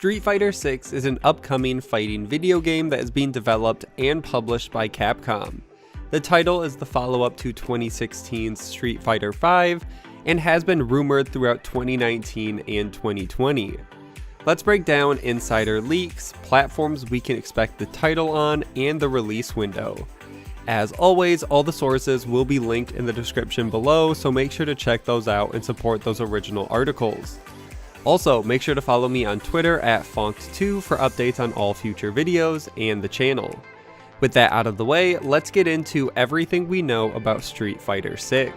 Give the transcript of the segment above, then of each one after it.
Street Fighter VI is an upcoming fighting video game that is being developed and published by Capcom. The title is the follow-up to 2016's Street Fighter V and has been rumored throughout 2019 and 2020. Let's break down insider leaks, platforms we can expect the title on, and the release window. As always, all the sources will be linked in the description below, so make sure to check those out and support those original articles. Also, make sure to follow me on Twitter at Fonks2 for updates on all future videos and the channel. With that out of the way, let's get into everything we know about Street Fighter VI.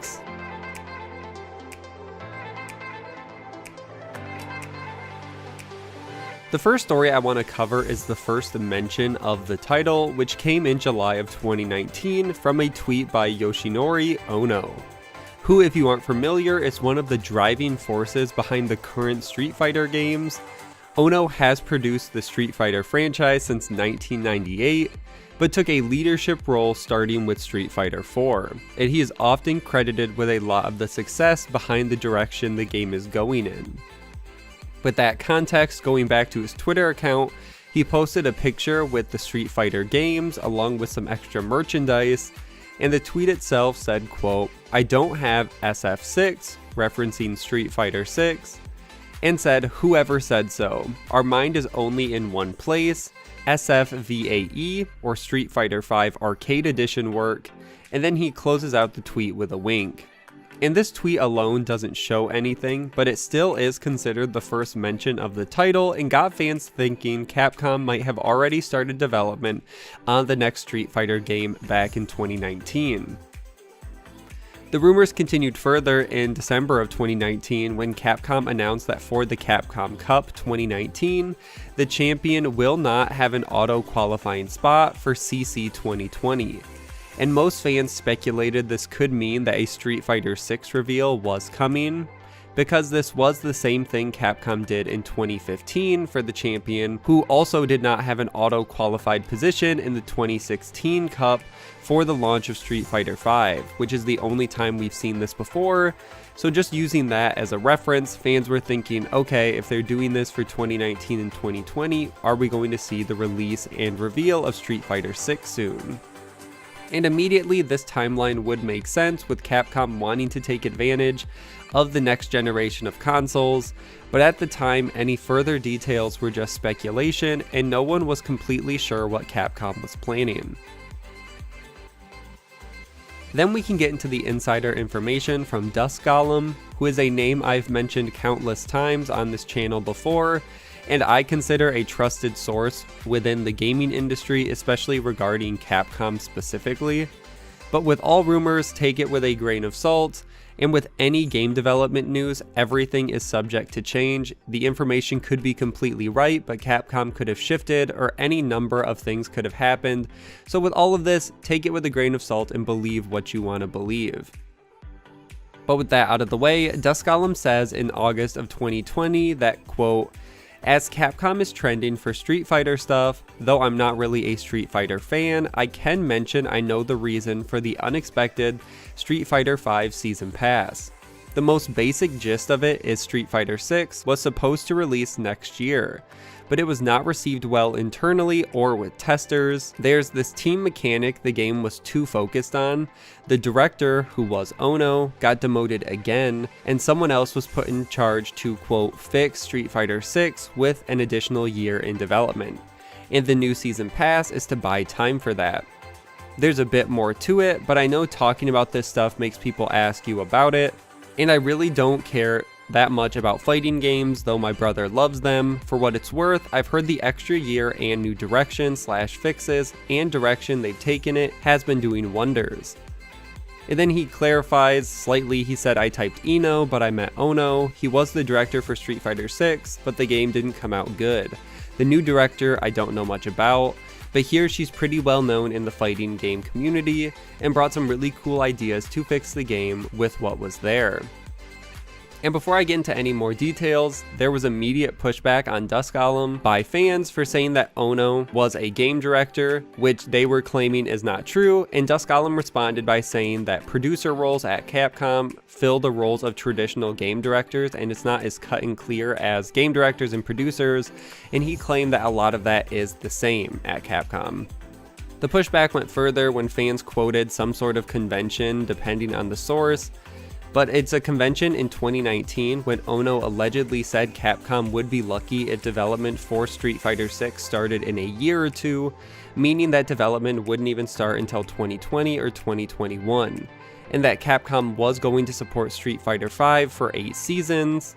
The first story I want to cover is the first mention of the title, which came in July of 2019 from a tweet by Yoshinori Ono, who, if you aren't familiar, is one of the driving forces behind the current Street Fighter games. Ono has produced the Street Fighter franchise since 1998, but took a leadership role starting with Street Fighter IV, and he is often credited with a lot of the success behind the direction the game is going in. With that context, going back to his Twitter account, he posted a picture with the Street Fighter games along with some extra merchandise, and the tweet itself said, quote, "I don't have SF6, referencing Street Fighter VI, and said, whoever said so, our mind is only in one place, SFVAE, or Street Fighter V Arcade Edition work," and then he closes out the tweet with a wink. And this tweet alone doesn't show anything, but it still is considered the first mention of the title and got fans thinking Capcom might have already started development on the next Street Fighter game back in 2019. The rumors continued further in December of 2019 when Capcom announced that for the Capcom Cup 2019, the champion will not have an auto-qualifying spot for CC 2020. And most fans speculated this could mean that a Street Fighter VI reveal was coming, because this was the same thing Capcom did in 2015 for the champion, who also did not have an auto-qualified position in the 2016 Cup for the launch of Street Fighter V, which is the only time we've seen this before. So just using that as a reference, fans were thinking, okay, if they're doing this for 2019 and 2020, are we going to see the release and reveal of Street Fighter VI soon? And immediately this timeline would make sense, with Capcom wanting to take advantage of the next generation of consoles, but at the time any further details were just speculation and no one was completely sure what Capcom was planning. Then we can get into the insider information from Dusk Golem, who is a name I've mentioned countless times on this channel before, and I consider a trusted source within the gaming industry, especially regarding Capcom specifically. But with all rumors, take it with a grain of salt, and with any game development news, everything is subject to change. The information could be completely right, but Capcom could have shifted, or any number of things could have happened. So with all of this, take it with a grain of salt and believe what you want to believe. But with that out of the way, Dusk Golem says in August of 2020 that, quote, "As Capcom is trending for Street Fighter stuff, though I'm not really a Street Fighter fan, I can mention I know the reason for the unexpected Street Fighter V Season Pass. The most basic gist of it is Street Fighter VI was supposed to release next year, but it was not received well internally or with testers. There's this team mechanic the game was too focused on. The director, who was Ono, got demoted again, and someone else was put in charge to, quote, fix Street Fighter VI with an additional year in development. And the new season pass is to buy time for that. There's a bit more to it, but I know talking about this stuff makes people ask you about it, and I really don't care that much about fighting games, though my brother loves them. For what it's worth, I've heard the extra year and new direction / fixes and direction they've taken it has been doing wonders." And then he clarifies slightly. He said, "I typed Eno, but I meant Ono. He was the director for Street Fighter VI, but the game didn't come out good. The new director I don't know much about, but here she's pretty well known in the fighting game community and brought some really cool ideas to fix the game with what was there." And before I get into any more details, there was immediate pushback on Dusk Golem by fans for saying that Ono was a game director, which they were claiming is not true, and Dusk Golem responded by saying that producer roles at Capcom fill the roles of traditional game directors, and it's not as cut and clear as game directors and producers, and he claimed that a lot of that is the same at Capcom. The pushback went further when fans quoted some sort of convention depending on the source, but it's a convention in 2019 when Ono allegedly said Capcom would be lucky if development for Street Fighter VI started in a year or two, meaning that development wouldn't even start until 2020 or 2021, and that Capcom was going to support Street Fighter V for 8 seasons.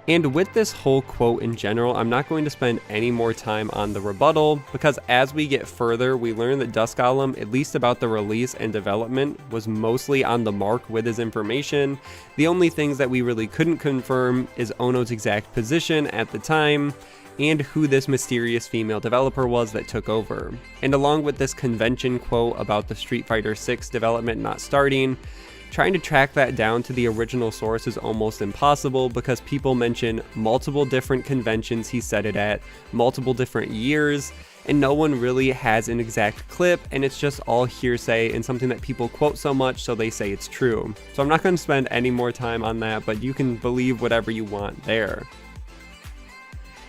And with this whole quote in general, I'm not going to spend any more time on the rebuttal, because as we get further, we learn that Dusk Golem, at least about the release and development, was mostly on the mark with his information. The only things that we really couldn't confirm is Ono's exact position at the time, and who this mysterious female developer was that took over. And along with this convention quote about the Street Fighter VI development not starting, trying to track that down to the original source is almost impossible, because people mention multiple different conventions he said it at, multiple different years, and no one really has an exact clip, and it's just all hearsay and something that people quote so much so they say it's true. So I'm not going to spend any more time on that, but you can believe whatever you want there.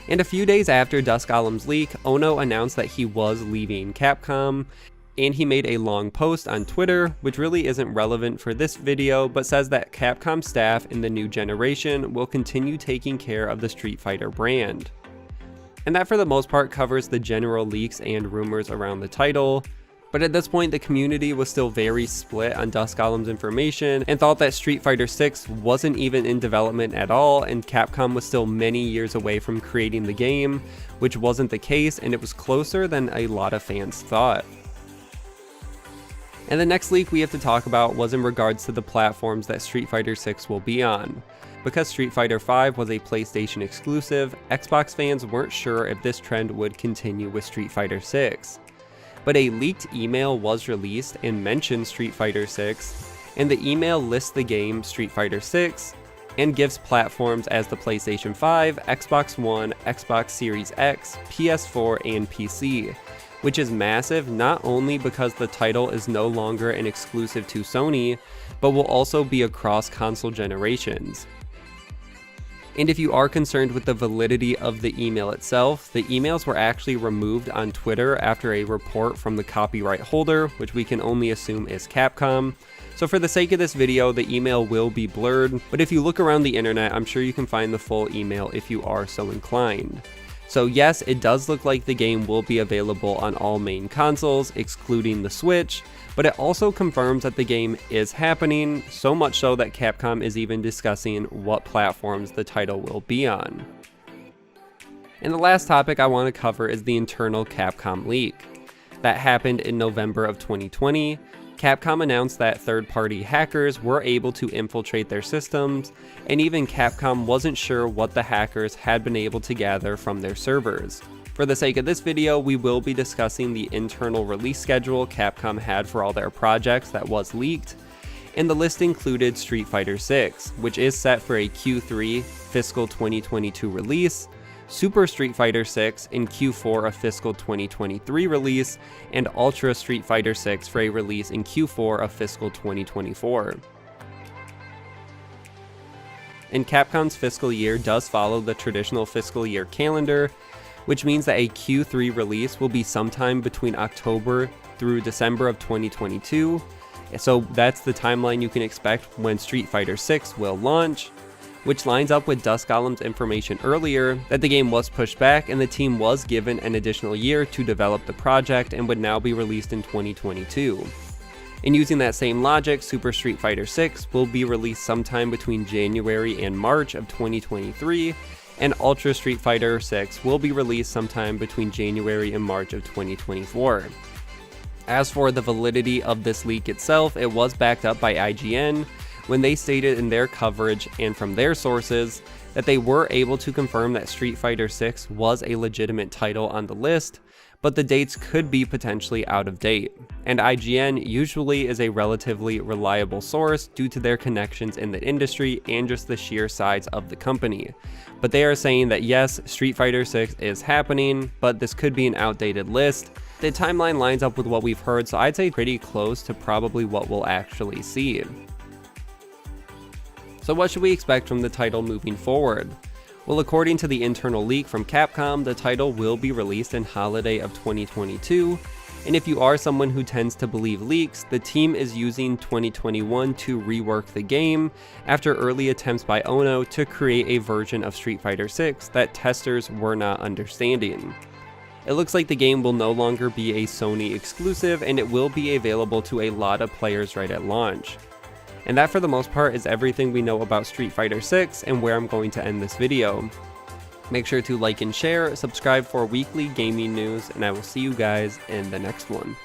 And a few days after Dusk Golem's leak, Ono announced that he was leaving Capcom, and he made a long post on Twitter, which really isn't relevant for this video, but says that Capcom staff in the new generation will continue taking care of the Street Fighter brand. And that for the most part covers the general leaks and rumors around the title. But at this point, the community was still very split on Dusk Golem's information and thought that Street Fighter VI wasn't even in development at all, and Capcom was still many years away from creating the game, which wasn't the case, and it was closer than a lot of fans thought. And the next leak we have to talk about was in regards to the platforms that Street Fighter VI will be on. Because Street Fighter V was a PlayStation exclusive, Xbox fans weren't sure if this trend would continue with Street Fighter VI. But a leaked email was released and mentioned Street Fighter VI, and the email lists the game Street Fighter VI and gives platforms as the PlayStation 5, Xbox One, Xbox Series X, PS4, and PC. Which is massive, not only because the title is no longer an exclusive to Sony, but will also be across console generations. And if you are concerned with the validity of the email itself, the emails were actually removed on Twitter after a report from the copyright holder, which we can only assume is Capcom. So for the sake of this video, the email will be blurred, but if you look around the internet, I'm sure you can find the full email if you are so inclined. So yes, it does look like the game will be available on all main consoles, excluding the Switch, but it also confirms that the game is happening, so much so that Capcom is even discussing what platforms the title will be on. And the last topic I want to cover is the internal Capcom leak. That happened in November of 2020. Capcom announced that third-party hackers were able to infiltrate their systems, and even Capcom wasn't sure what the hackers had been able to gather from their servers. For the sake of this video, we will be discussing the internal release schedule Capcom had for all their projects that was leaked, and the list included Street Fighter VI, which is set for a Q3 fiscal 2022 release, Super Street Fighter VI in Q4 of fiscal 2023 release, and Ultra Street Fighter VI for a release in Q4 of fiscal 2024. And Capcom's fiscal year does follow the traditional fiscal year calendar, which means that a Q3 release will be sometime between October through December of 2022. So that's the timeline you can expect when Street Fighter VI will launch, which lines up with Dusk Golem's information earlier that the game was pushed back and the team was given an additional year to develop the project and would now be released in 2022. And using that same logic, Super Street Fighter VI will be released sometime between January and March of 2023, and Ultra Street Fighter VI will be released sometime between January and March of 2024. As for the validity of this leak itself, it was backed up by IGN, when they stated in their coverage and from their sources that they were able to confirm that Street Fighter 6 was a legitimate title on the list, but the dates could be potentially out of date. And IGN usually is a relatively reliable source due to their connections in the industry and just the sheer size of the company. But they are saying that yes, Street Fighter 6 is happening, but this could be an outdated list. The timeline lines up with what we've heard, so I'd say pretty close to probably what we'll actually see. So what should we expect from the title moving forward? Well, according to the internal leak from Capcom, the title will be released in holiday of 2022, and if you are someone who tends to believe leaks, the team is using 2021 to rework the game after early attempts by Ono to create a version of Street Fighter 6 that testers were not understanding. It looks like the game will no longer be a Sony exclusive, and it will be available to a lot of players right at launch. And that for the most part is everything we know about Street Fighter 6 and where I'm going to end this video. Make sure to like and share, subscribe for weekly gaming news, and I will see you guys in the next one.